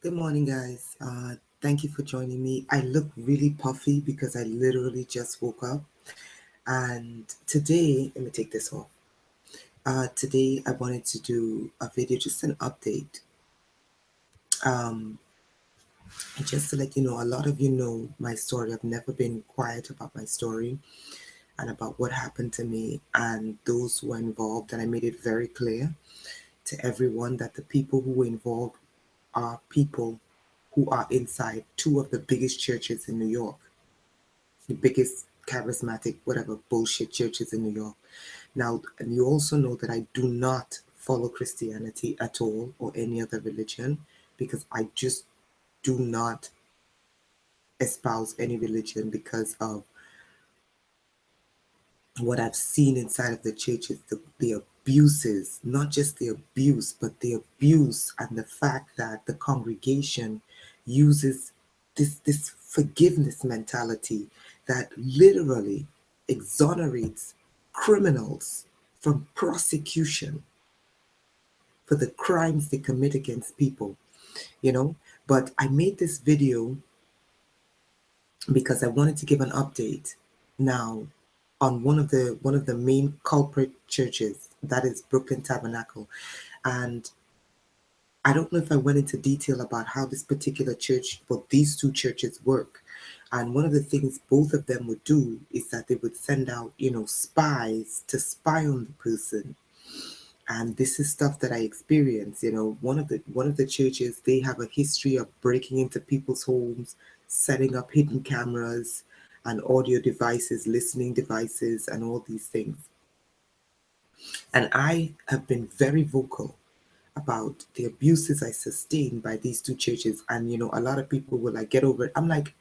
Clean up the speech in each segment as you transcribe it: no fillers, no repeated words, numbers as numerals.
Good morning, guys. Thank you for joining me. I look really puffy because I literally just woke up. And today, let me take this off. Today, I wanted to do a video, just an update. Um, just to let you know, a lot of you know my story. I've never been quiet about my story and about what happened to me and those who were involved. And I made it very clear to everyone that the people who were involved are people who are inside two of the biggest churches in New York, the biggest charismatic, whatever bullshit churches in New York. Now, and you also know that I do not follow Christianity at all or any other religion because I just do not espouse any religion because of what I've seen inside of the churches, the abuses, not just the abuse, but the abuse and the fact that the congregation uses this forgiveness mentality that literally exonerates criminals from prosecution for the crimes they commit against people, you know. But I made this video because I wanted to give an update now on one of the main culprit churches, that is Brooklyn Tabernacle. And I don't know if I went into detail about how this particular church, well, these two churches work. And one of the things both of them would do is that they would send out, spies to spy on the person. And this is stuff that I experienced. One of the churches, they have a history of breaking into people's homes, setting up hidden cameras and audio devices, listening devices, and all these things. And I have been very vocal about the abuses I sustained by these two churches. And a lot of people will like get over it. I'm like,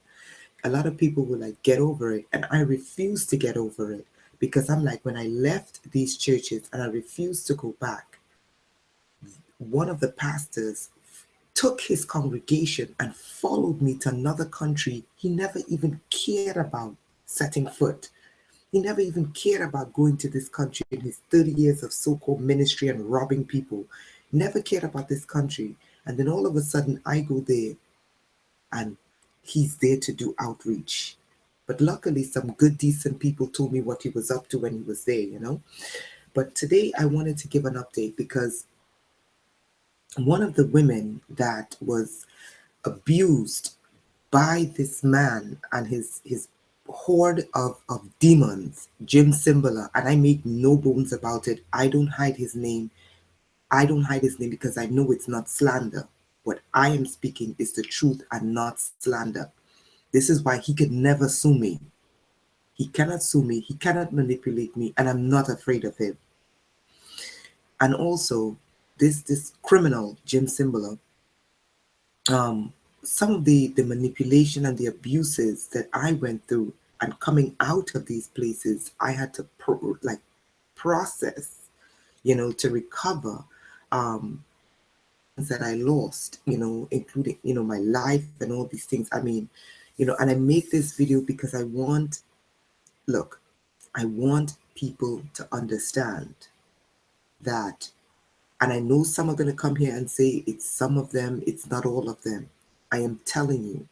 a lot of people will like get over it, and I refuse to get over it because I'm like, when I left these churches and I refused to go back, one of the pastors took his congregation and followed me to another country he never even cared about setting foot. He never even cared about going to this country in his 30 years of so-called ministry and robbing people. Never cared about this country. And then all of a sudden I go there and he's there to do outreach. But luckily some good, decent people told me what he was up to when he was there. But today I wanted to give an update because one of the women that was abused by this man and his horde of demons, Jim Simbaler, and I make no bones about it. I don't hide his name. I don't hide his name because I know it's not slander. What I am speaking is the truth and not slander. This is why he could never sue me. He cannot sue me. He cannot manipulate me, and I'm not afraid of him. And also, this criminal, Jim Simbaler, some of the manipulation and the abuses that I went through and coming out of these places, I had to process, to recover that I lost, including, my life and all these things. I mean, and I make this video because look, I want people to understand that, and I know some are going to come here and say it's some of them, it's not all of them. I am telling you,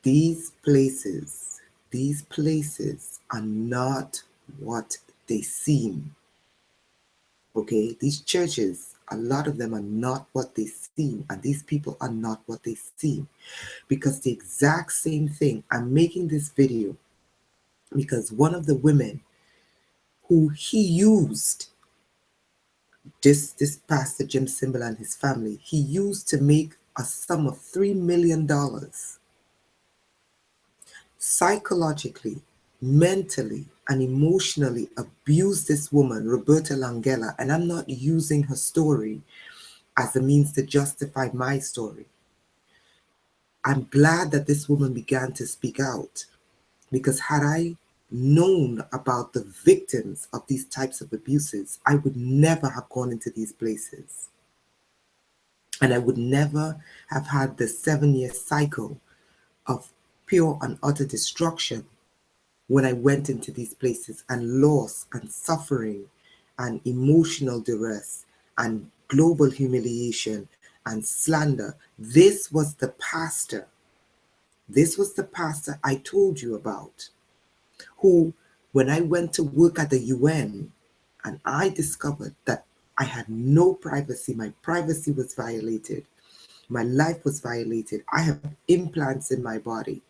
these places are not what they seem. Okay, these churches, a lot of them are not what they seem, and these people are not what they seem. Because the exact same thing, I'm making this video because one of the women who he used, this pastor Jim Simbaler and his family, he used to make a sum of $3 million psychologically, mentally, and emotionally abused this woman, Roberta Langella. And I'm not using her story as a means to justify my story. I'm glad that this woman began to speak out, because had I known about the victims of these types of abuses, I would never have gone into these places. And I would never have had the 7-year cycle of pure and utter destruction when I went into these places, and loss and suffering and emotional duress and global humiliation and slander. This was the pastor. This was the pastor I told you about, who, when I went to work at the UN and I discovered that I had no privacy, my privacy was violated, my life was violated, I have implants in my body.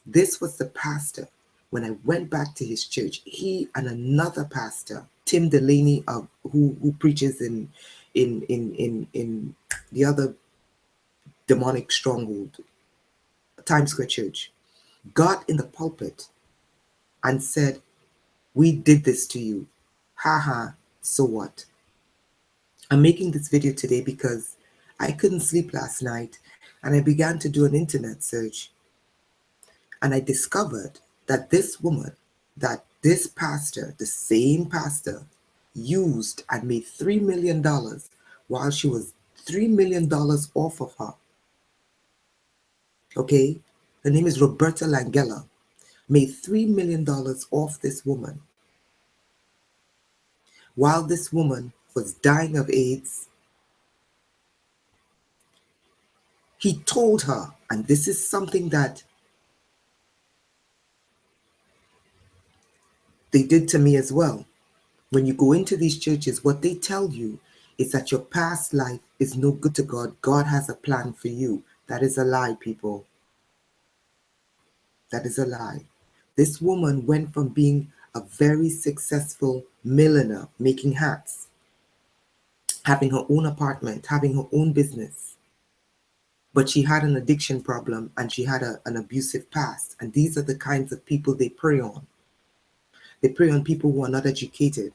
This was the pastor. When I went back to his church, he and another pastor, Tim Delaney, who preaches in the other demonic stronghold, Times Square Church, got in the pulpit and said, "We did this to you. Haha, so what?" I'm making this video today because I couldn't sleep last night and I began to do an internet search. And I discovered that this woman, that this pastor, the same pastor, used and made $3 million while she was $3 million off of her. Okay? Her name is Roberta Langella. Made $3 million off this woman. While this woman was dying of AIDS, he told her, and this is something that they did to me as well. When you go into these churches, what they tell you is that your past life is no good to God. God has a plan for you. That is a lie, people. That is a lie. This woman went from being a very successful milliner, making hats, having her own apartment, having her own business. But she had an addiction problem and she had an abusive past. And these are the kinds of people they prey on. They prey on people who are not educated.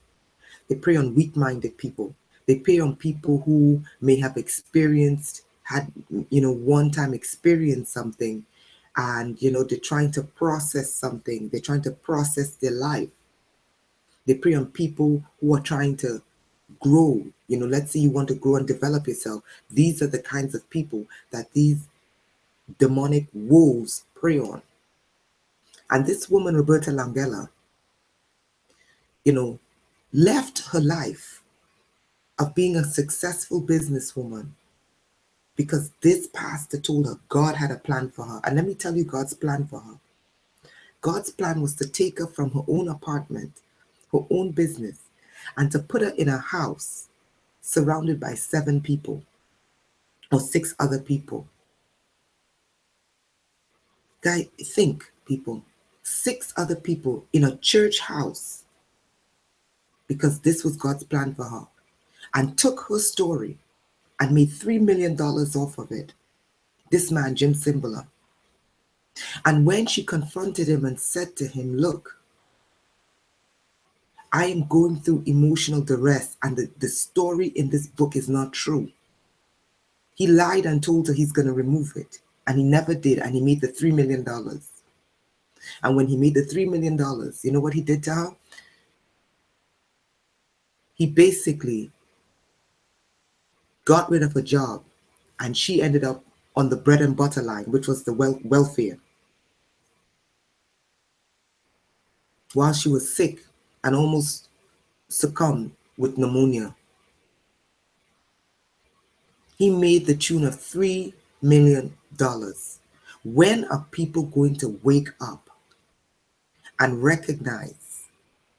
They prey on weak-minded people. They prey on people who may have had one time experienced something, and they're trying to process something. They're trying to process their life. They prey on people who are trying to grow. Let's say you want to grow and develop yourself. These are the kinds of people that these demonic wolves prey on. And this woman, Roberta Langella, left her life of being a successful businesswoman because this pastor told her God had a plan for her. And let me tell you God's plan for her. God's plan was to take her from her own apartment, her own business, and to put her in a house surrounded by 7 people or 6 other people. Guys, think, people, 6 other people in a church house, because this was God's plan for her, and took her story and made $3 million off of it. This man, Jim Cymbala. And when she confronted him and said to him, "Look, I am going through emotional duress and the story in this book is not true." He lied and told her he's going to remove it. And he never did. And he made the $3 million. And when he made the $3 million, you know what he did to her? He basically got rid of her job. And she ended up on the bread and butter line, which was the welfare. While she was sick and almost succumbed with pneumonia. He made the tune of $3 million. When are people going to wake up and recognize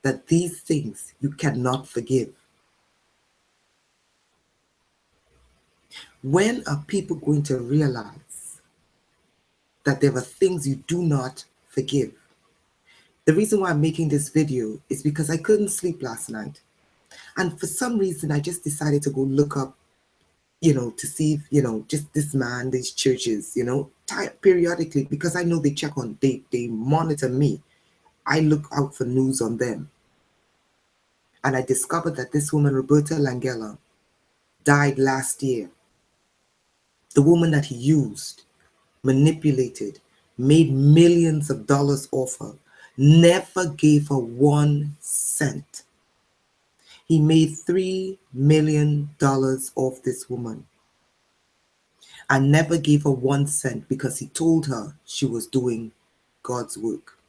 that these things you cannot forgive? When are people going to realize that there are things you do not forgive? The reason why I'm making this video is because I couldn't sleep last night. And for some reason, I just decided to go look up, to see if, just this man, these churches, periodically, because I know they monitor me. I look out for news on them. And I discovered that this woman, Roberta Langella, died last year. The woman that he used, manipulated, made millions of dollars off her, never gave her 1 cent. He made $3 million off this woman and never gave her 1 cent because he told her she was doing God's work.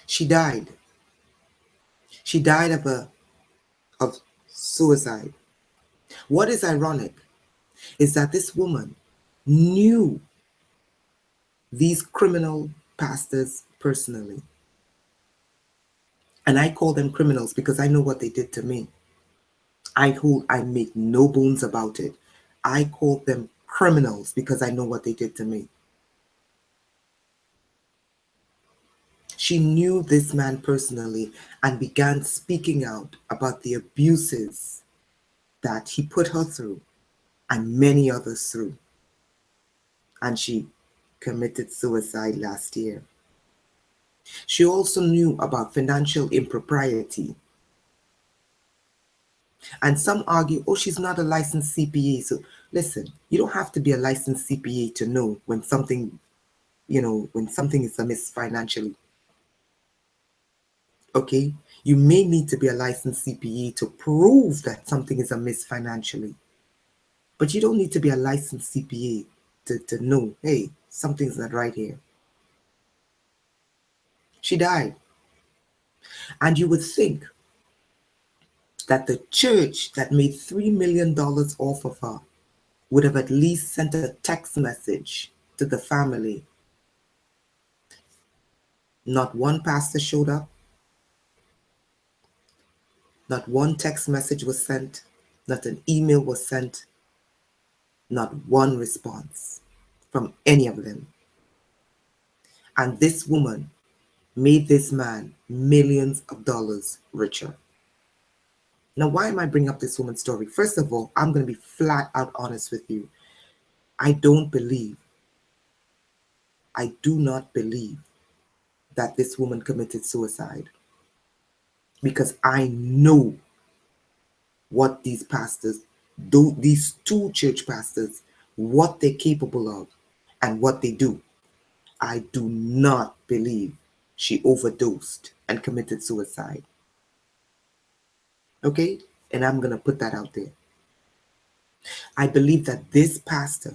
She died. She died of suicide. What is ironic is that this woman knew these criminal pastors personally. And I call them criminals because I know what they did to me. I make no bones about it. I call them criminals because I know what they did to me. She knew this man personally and began speaking out about the abuses that he put her through and many others through. And she committed suicide last year. She also knew about financial impropriety. And some argue, oh, she's not a licensed CPA. So listen, you don't have to be a licensed CPA to know when something, when something is amiss financially. Okay? You may need to be a licensed CPA to prove that something is amiss financially. But you don't need to be a licensed CPA to know, hey, something's not right here. She died. And you would think that the church that made $3 million off of her would have at least sent a text message to the family. Not one pastor showed up. Not one text message was sent. Not an email was sent. Not one response from any of them. And this woman made this man millions of dollars richer. Now, why am I bringing up this woman's story? First of all, I'm going to be flat out honest with you. I do not believe that this woman committed suicide, because I know what these pastors, these two church pastors, what they're capable of and what they do. I do not believe she overdosed and committed suicide. Okay? And I'm going to put that out there. I believe that this pastor,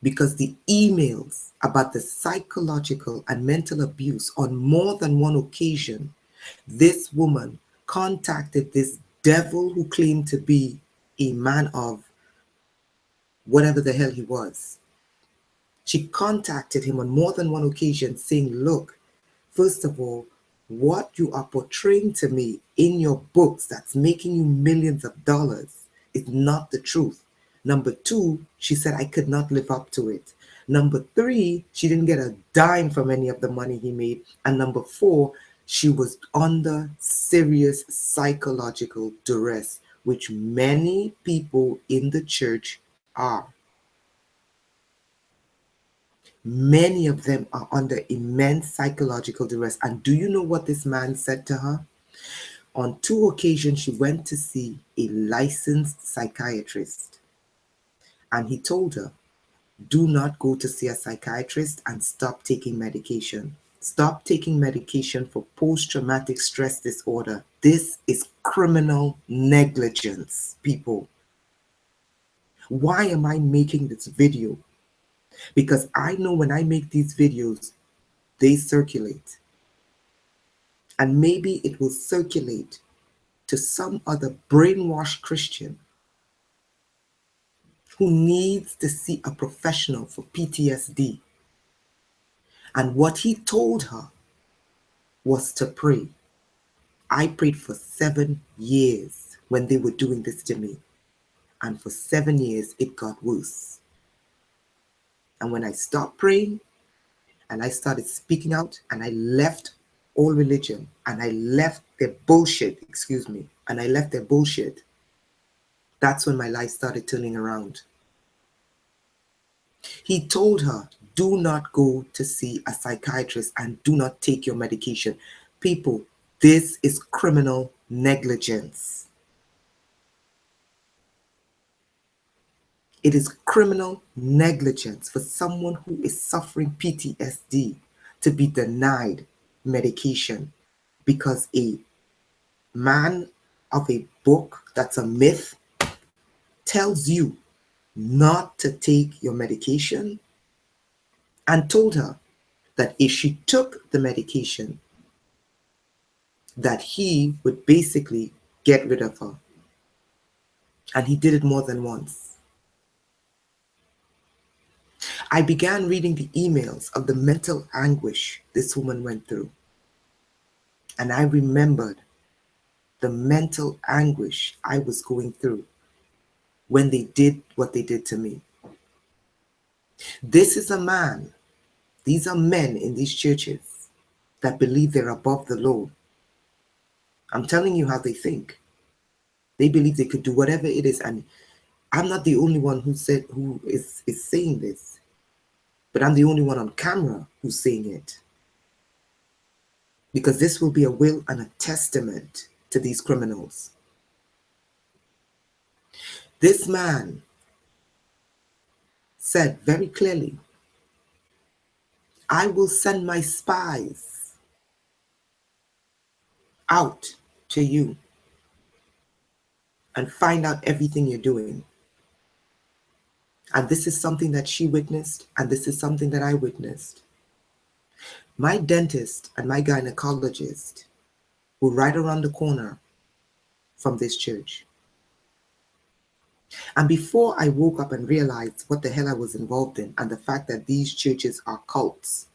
because the emails about the psychological and mental abuse on more than one occasion, this woman contacted this devil who claimed to be a man of whatever the hell he was. She contacted him on more than one occasion saying, look, first of all, what you are portraying to me in your books that's making you millions of dollars is not the truth. Number two, she said I could not live up to it. Number three, she didn't get a dime from any of the money he made. And number four, she was under serious psychological duress, which many people in the church are. Many of them are under immense psychological duress. And do you know what this man said to her? On 2 occasions, she went to see a licensed psychiatrist. And he told her, do not go to see a psychiatrist and stop taking medication. Stop taking medication for post-traumatic stress disorder. This is criminal negligence, people. Why am I making this video? Because I know when I make these videos, they circulate. And maybe it will circulate to some other brainwashed Christian who needs to see a professional for PTSD. And what he told her was to pray. I prayed for 7 years when they were doing this to me. And for 7 years, it got worse. And when I stopped praying and I started speaking out and I left all religion and I left their bullshit, and I left their bullshit, that's when my life started turning around. He told her, do not go to see a psychiatrist and do not take your medication. People, this is criminal negligence. It is criminal negligence for someone who is suffering PTSD to be denied medication because a man of a book that's a myth tells you not to take your medication and told her that if she took the medication, that he would basically get rid of her. And he did it more than once. I began reading the emails of the mental anguish this woman went through. And I remembered the mental anguish I was going through when they did what they did to me. This is a man, these are men in these churches that believe they're above the law. I'm telling you how they think. They believe they could do whatever it is. And I'm not the only one who is saying this, but I'm the only one on camera who's saying it. Because this will be a will and a testament to these criminals. This man said very clearly, I will send my spies out to you and find out everything you're doing. And this is something that she witnessed, and this is something that I witnessed. My dentist and my gynecologist were right around the corner from this church. And before I woke up and realized what the hell I was involved in, and the fact that these churches are cults,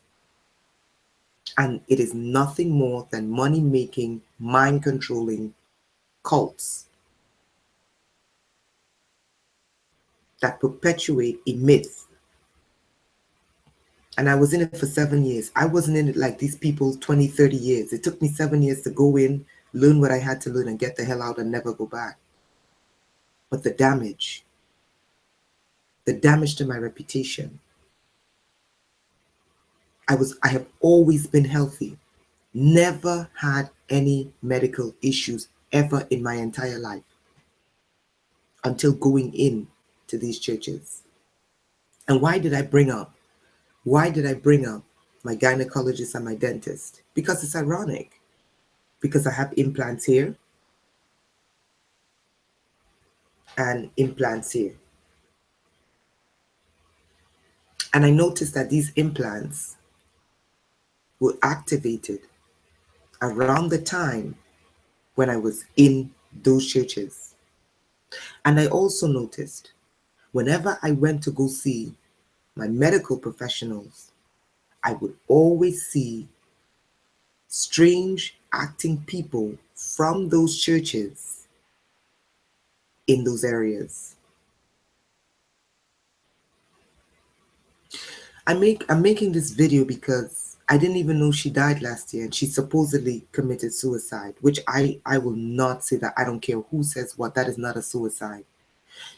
and it is nothing more than money-making, mind-controlling cults that perpetuate a myth. And I was in it for 7 years. I wasn't in it like these people 20, 30 years. It took me 7 years to go in, learn what I had to learn, and get the hell out and never go back. But the damage to my reputation. I have always been healthy, never had any medical issues ever in my entire life until going in to these churches. And why did I bring up my gynecologist and my dentist? Because it's ironic. Because I have implants here and implants here. And I noticed that these implants were activated around the time when I was in those churches. And I also noticed whenever I went to go see my medical professionals, I would always see strange acting people from those churches in those areas. I'm making this video because I didn't even know she died last year, and she supposedly committed suicide, which I will not say that. I don't care who says what. That is not a suicide.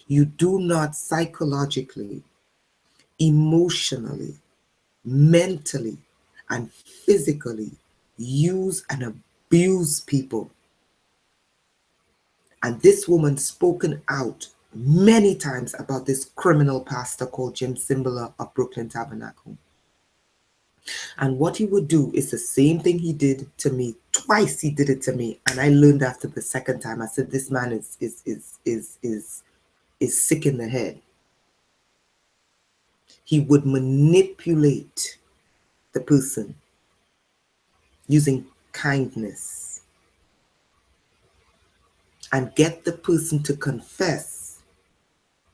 You do not psychologically, emotionally, mentally, and physically use and abuse people. And this woman spoken out many times about this criminal pastor called Jim Cymbala of Brooklyn Tabernacle. And what he would do is the same thing he did to me. Twice he did it to me. And I learned after the second time, I said, this man is sick in the head. He would manipulate the person using kindness and get the person to confess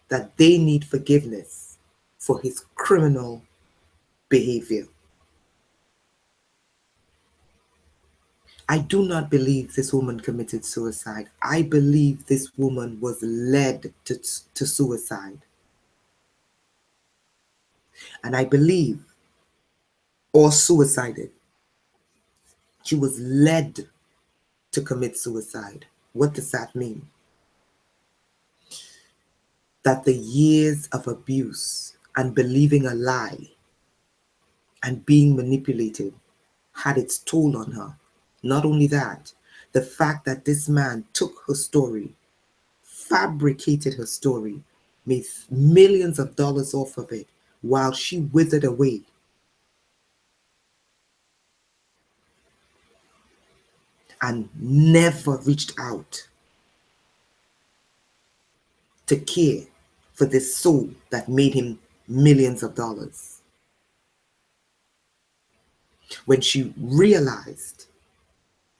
that they need forgiveness for his criminal behavior. I do not believe this woman committed suicide. I believe this woman was led to suicide. And I believe, or suicided. She was led to commit suicide. What does that mean? That the years of abuse and believing a lie and being manipulated had its toll on her. Not only that, the fact that this man took her story, fabricated her story, made millions of dollars off of it while she withered away. And never reached out to care for this soul that made him millions of dollars. When she realized,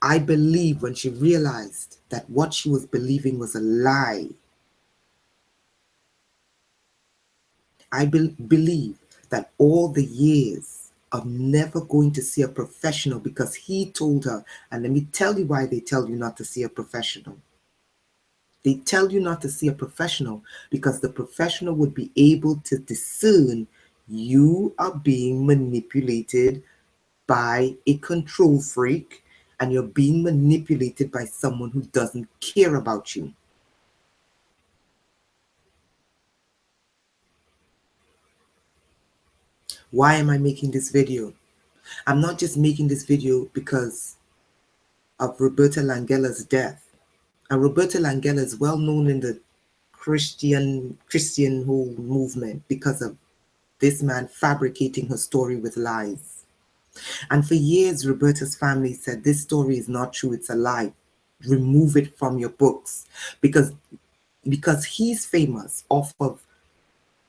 I believe when she realized that what she was believing was a lie, I believe that all the years of never going to see a professional because he told her, and let me tell you why they tell you not to see a professional. They tell you not to see a professional because the professional would be able to discern you are being manipulated by a control freak and you're being manipulated by someone who doesn't care about you. Why am I making this video? I'm not just making this video because of Roberta Langela's death. And Roberta Langella is well known in the Christian whole movement because of this man fabricating her story with lies. And for years, Roberta's family said, this story is not true, it's a lie. Remove it from your books. Because he's famous off of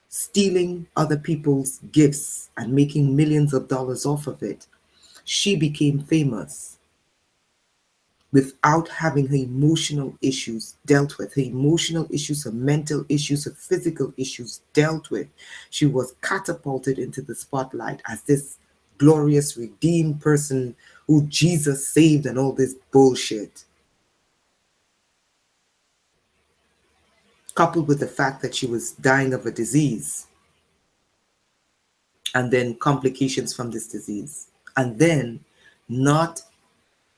stealing other people's gifts and making millions of dollars off of it, she became famous without having her emotional issues dealt with, her emotional issues, her mental issues, her physical issues dealt with. She was catapulted into the spotlight as this glorious, redeemed person who Jesus saved and all this bullshit. Coupled with the fact that she was dying of a disease and then complications from this disease. And then not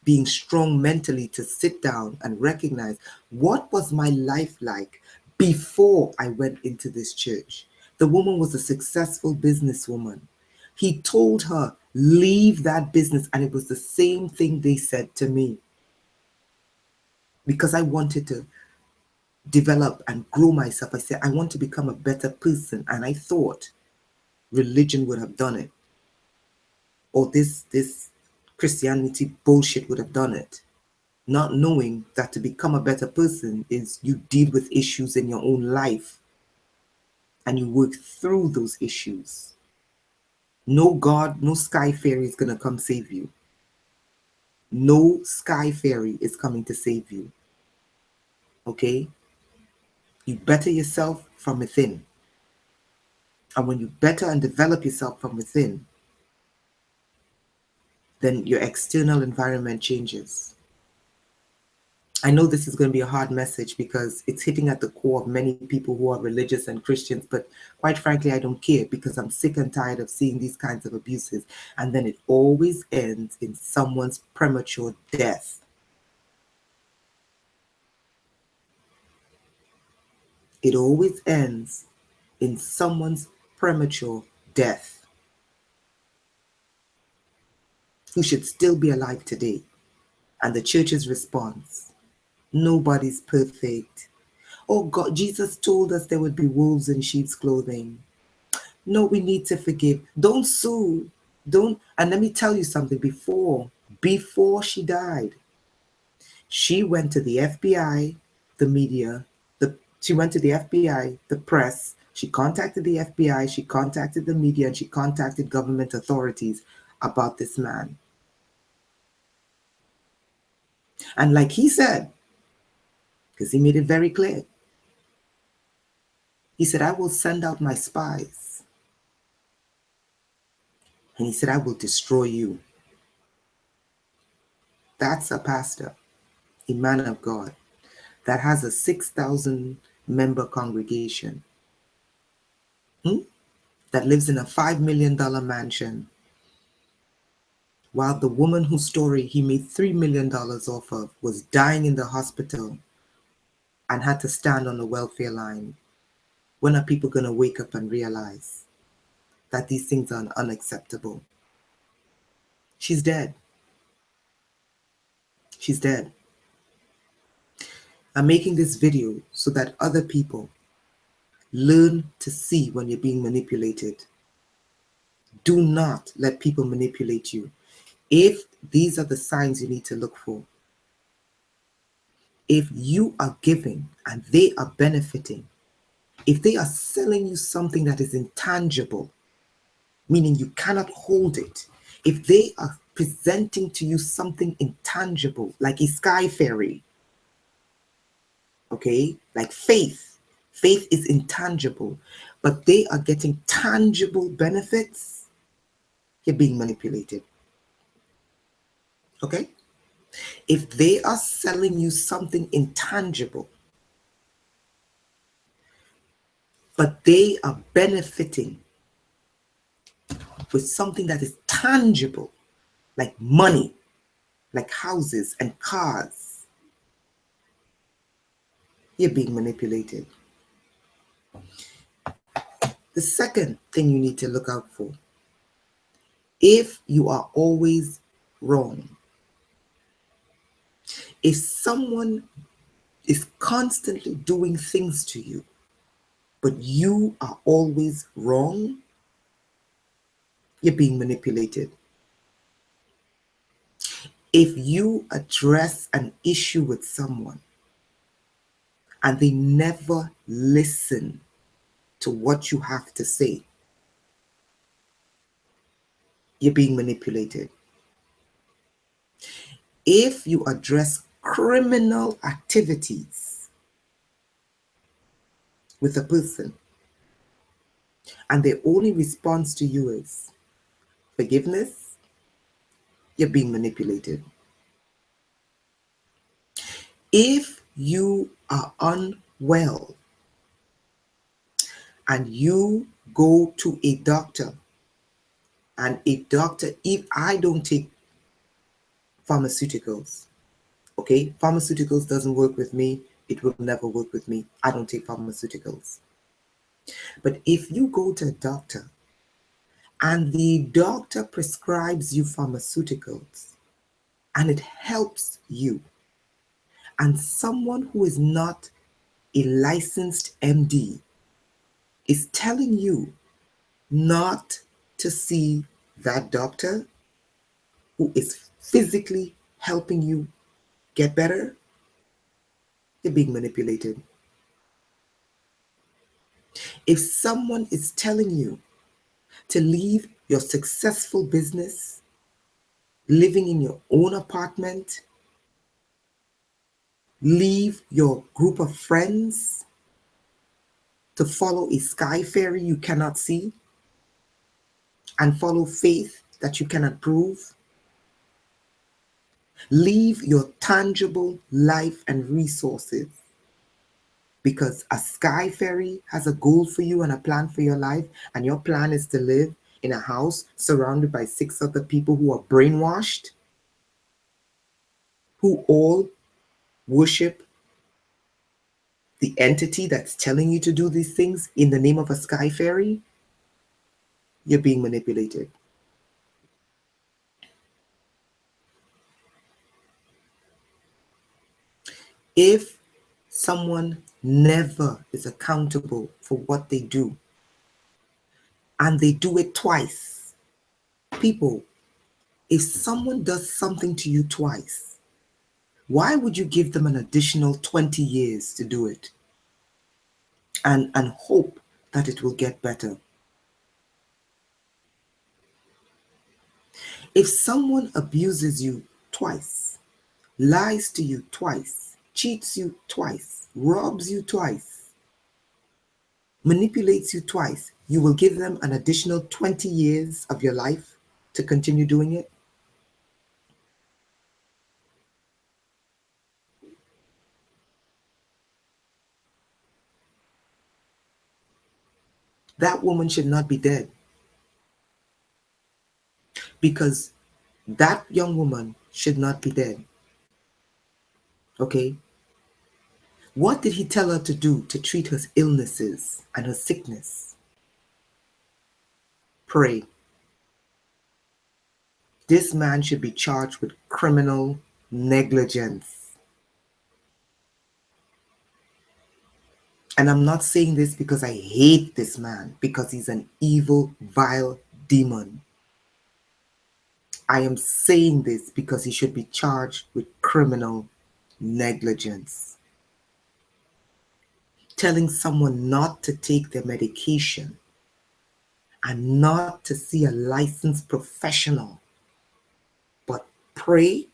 being strong mentally to sit down and recognize what was my life like before I went into this church. The woman was a successful businesswoman. He told her, leave that business. And it was the same thing they said to me. Because I wanted to develop and grow myself. I said, I want to become a better person. And I thought religion would have done it. Or this Christianity bullshit would have done it. Not knowing that to become a better person is you deal with issues in your own life and you work through those issues. No God, no sky fairy is going to come save you. No sky fairy is coming to save you. Okay? You better yourself from within. And when you better and develop yourself from within, then your external environment changes. I know this is going to be a hard message because it's hitting at the core of many people who are religious and Christians, but quite frankly, I don't care because I'm sick and tired of seeing these kinds of abuses. And then it always ends in someone's premature death. It always ends in someone's premature death who should still be alive today. And the church's response, nobody's perfect. Oh God, Jesus told us there would be wolves in sheep's clothing. No, we need to forgive. Don't sue. Don't. And let me tell you something. Before she died, she went to the FBI, the media, she went to the FBI, the press. She contacted the FBI, she contacted the media, and she contacted government authorities about this man. And like he said, because he made it very clear, he said, I will send out my spies. And he said, I will destroy you. That's a pastor, a man of God, that has a 6,000 member congregation, that lives in a $5 million mansion, while the woman whose story he made $3 million off of was dying in the hospital and had to stand on the welfare line. When are people going to wake up and realize that these things are unacceptable? She's dead. She's dead. I'm making this video so that other people learn to see when you're being manipulated. Do not let people manipulate you. If these are the signs you need to look for, if you are giving and they are benefiting, if they are selling you something that is intangible, meaning you cannot hold it, if they are presenting to you something intangible, like a sky fairy, okay, like faith is intangible. but they are getting tangible benefits, you're being manipulated. Okay? If they are selling you something intangible, but they are benefiting with something that is tangible, like money, like houses and cars, you're being manipulated. The second thing you need to look out for, if you are always wrong, if someone is constantly doing things to you, but you are always wrong, you're being manipulated. If you address an issue with someone and they never listen to what you have to say, you're being manipulated. If you address criminal activities with a person and their only response to you is forgiveness, you're being manipulated. If you are unwell and you go to a doctor, and a doctor, if I don't take pharmaceuticals, okay, pharmaceuticals doesn't work with me, it will never work with me. I don't take pharmaceuticals. But if you go to a doctor and the doctor prescribes you pharmaceuticals and it helps you, and someone who is not a licensed MD is telling you not to see that doctor who is physically helping you get better, you're being manipulated. If someone is telling you to leave your successful business, living in your own apartment, leave your group of friends to follow a sky fairy you cannot see and follow faith that you cannot prove, leave your tangible life and resources because a sky fairy has a goal for you and a plan for your life, and your plan is to live in a house surrounded by 6 other people who are brainwashed, who all worship the entity that's telling you to do these things in the name of a sky fairy, you're being manipulated. If someone never is accountable for what they do and they do it twice, people, if someone does something to you twice, why would you give them an additional 20 years to do it and hope that it will get better? If someone abuses you twice, lies to you twice, cheats you twice, robs you twice, manipulates you twice, you will give them an additional 20 years of your life to continue doing it? That woman should not be dead, because that young woman should not be dead. Okay? What did he tell her to do to treat her illnesses and her sickness? Pray. This man should be charged with criminal negligence. And I'm not saying this because I hate this man, because he's an evil, vile demon. I am saying this because he should be charged with criminal negligence. Telling someone not to take their medication and not to see a licensed professional, but pray.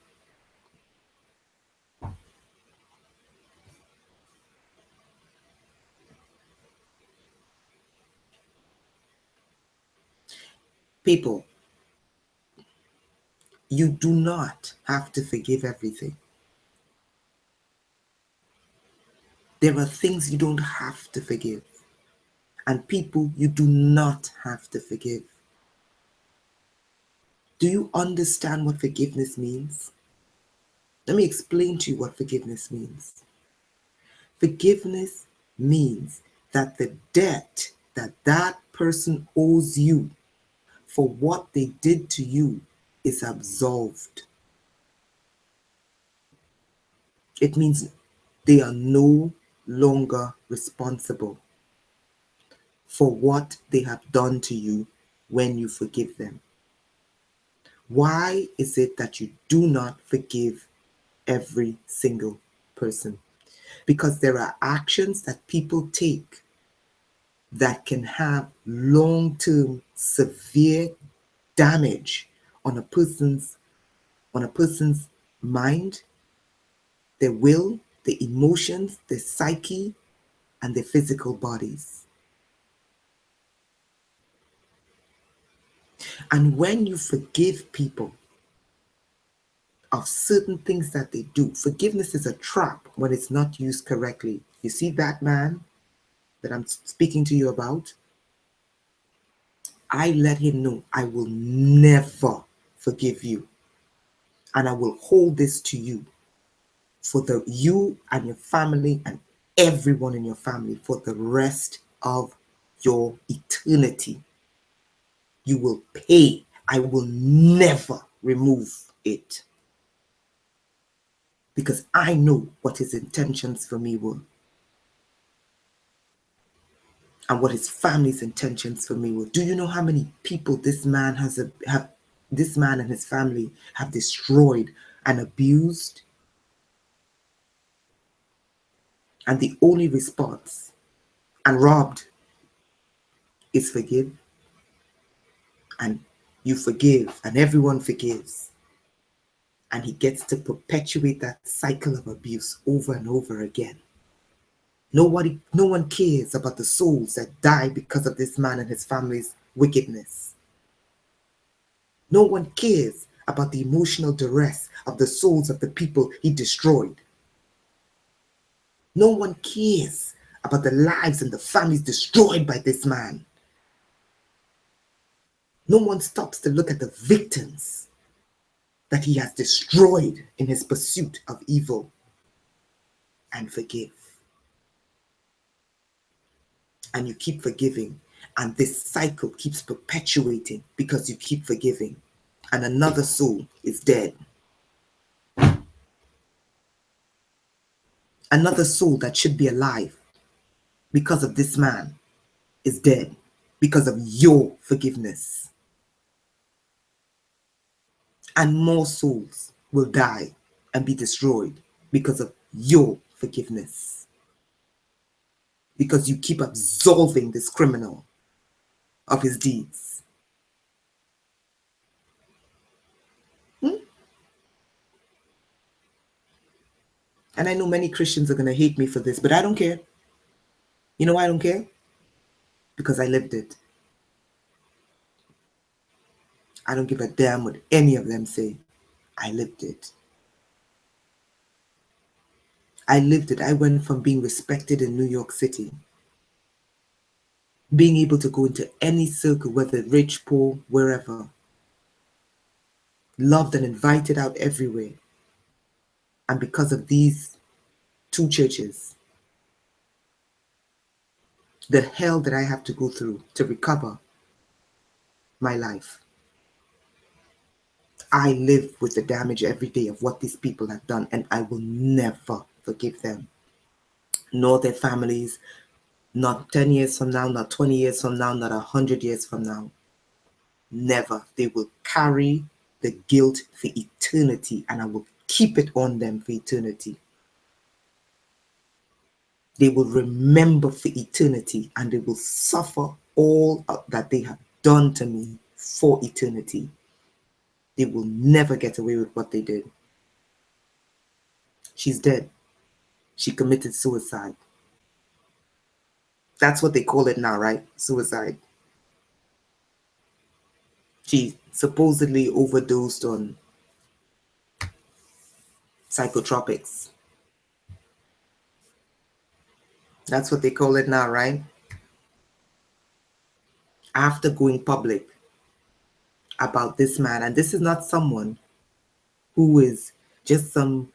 People, you do not have to forgive everything. There are things you don't have to forgive. And people, you do not have to forgive. Do you understand what forgiveness means? Let me explain to you what forgiveness means. Forgiveness means that the debt that that person owes you for what they did to you is absolved. It means they are no longer responsible for what they have done to you when you forgive them. Why is it that you do not forgive every single person? Because there are actions that people take that can have long-term severe damage on a person's mind, their will, their emotions, their psyche, and their physical bodies. And when you forgive people of certain things that they do, forgiveness is a trap when it's not used correctly. You see that man that I'm speaking to you about? I let him know I will never forgive you. And I will hold this to you for you and your family and everyone in your family for the rest of your eternity. You will pay. I will never remove it. Because I know what his intentions for me were. And what his family's intentions for me were. Do you know how many people this man this man and his family have destroyed and abused? And the only response and robbed is forgive. And you forgive and everyone forgives. And he gets to perpetuate that cycle of abuse over and over again. No one cares about the souls that die because of this man and his family's wickedness. No one cares about the emotional duress of the souls of the people he destroyed. No one cares about the lives and the families destroyed by this man. No one stops to look at the victims that he has destroyed in his pursuit of evil and forgive. And you keep forgiving, and this cycle keeps perpetuating because you keep forgiving, and another soul is dead. Another soul that should be alive because of this man is dead because of your forgiveness. And more souls will die and be destroyed because of your forgiveness. Because you keep absolving this criminal of his deeds. And I know many Christians are going to hate me for this, but I don't care. You know why I don't care? Because I lived it. I don't give a damn what any of them say. I lived it. I lived it. I went from being respected in New York City, being able to go into any circle, whether rich, poor, wherever, loved and invited out everywhere. And because of these two churches, the hell that I have to go through to recover my life. I live with the damage every day of what these people have done, and I will never forgive them, nor their families, not 10 years from now, not 20 years from now, not 100 years from now. Never. They will carry the guilt for eternity, and I will keep it on them for eternity. They will remember for eternity, and they will suffer all that they have done to me for eternity. They will never get away with what they did. She's dead. She committed suicide. That's what they call it now, right? Suicide. She supposedly overdosed on psychotropics. That's what they call it now, right? After going public about this man, and this is not someone who is just some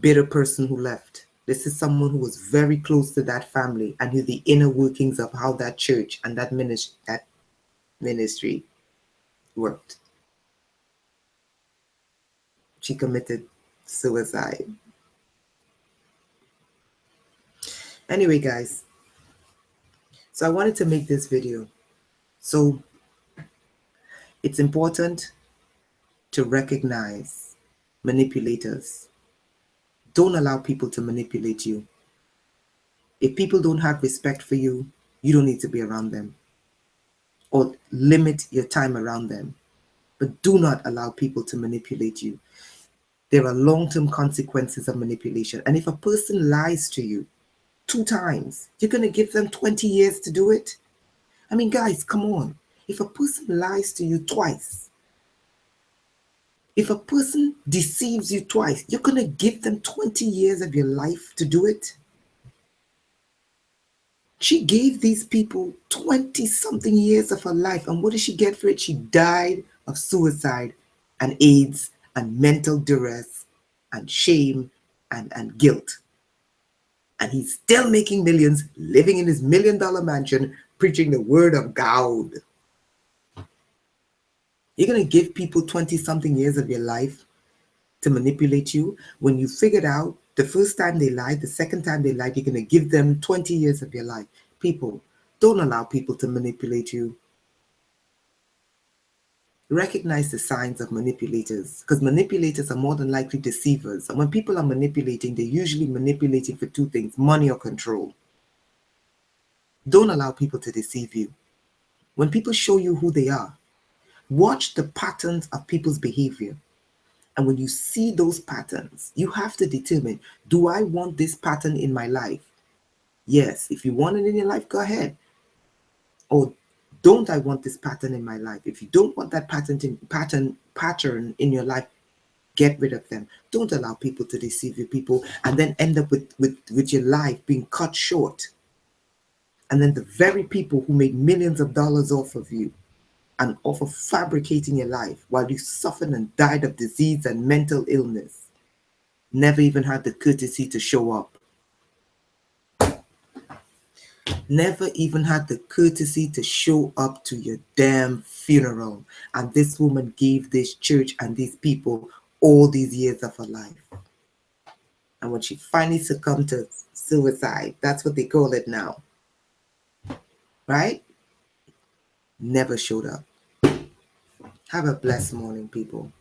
bitter person who left. This is someone who was very close to that family and knew the inner workings of how that church and that ministry worked. She committed suicide. Anyway, guys, so I wanted to make this video. So it's important to recognize manipulators. Don't allow people to manipulate you. If people don't have respect for you, you don't need to be around them, or limit your time around them. But do not allow people to manipulate you. There are long-term consequences of manipulation. And if a person lies to you 2 times, you're going to give them 20 years to do it? I mean, guys, come on. If a person lies to you twice, if a person deceives you twice, you're going to give them 20 years of your life to do it? She gave these people 20-something years of her life. And what did she get for it? She died of suicide and AIDS and mental duress and shame and guilt. And he's still making millions, living in his $1 million mansion, preaching the word of God. You're going to give people 20-something years of your life to manipulate you? When you figured out the first time they lied, the second time they lied, you're going to give them 20 years of your life. People, don't allow people to manipulate you. Recognize the signs of manipulators, because manipulators are more than likely deceivers. And when people are manipulating, they're usually manipulating for 2 things: money or control. Don't allow people to deceive you. When people show you who they are, watch the patterns of people's behavior. And when you see those patterns, you have to determine, do I want this pattern in my life? Yes, if you want it in your life, go ahead. Or don't I want this pattern in my life? If you don't want that pattern in your life, get rid of them. Don't allow people to deceive you, people, and then end up with your life being cut short. And then the very people who made millions of dollars off of you and off of fabricating your life while you suffered and died of disease and mental illness, never even had the courtesy to show up. Never even had the courtesy to show up to your damn funeral. And this woman gave this church and these people all these years of her life. And when she finally succumbed to suicide, that's what they call it now, right? Never showed up. Have a blessed morning, people.